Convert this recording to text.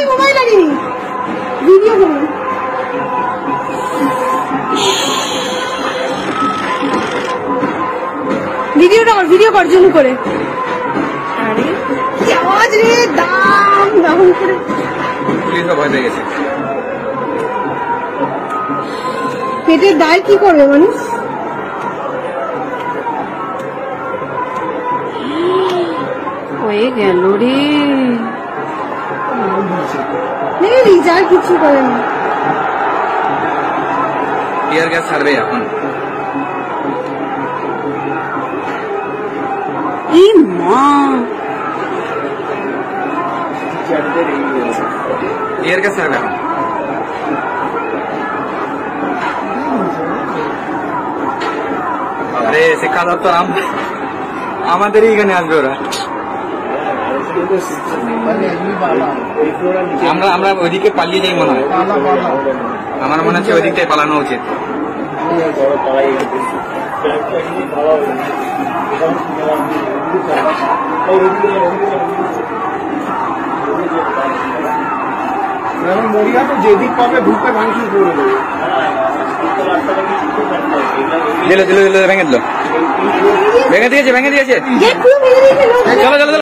mobile লাগিনি video করো video কর zoom করে আরে কি আওয়াজ রে দাম দাম করে পুলিশ ভয় পেয়ে গেছে পেটের দায় কি করবে মানুষ হয়ে গেল রে রিজাল্ট কিছু করে না টিয়ার গ্যাস ছাড়বে এখন টিয়ার গ্যাস ছাড়বে এখন আরে শিক্ষা দপ্তর আমাদেরই এখানে আসবে ওরা আমরা ওইদিকে পালিয়ে যাই মনে হয় আমার মনে হচ্ছে ওইদিকটাই পালানো উচিত মরিয়া তো যেদিক পাবে ঢুকে ভাঙচুর করে ভেঙে দিল ভেঙে দিয়েছে চলো চলো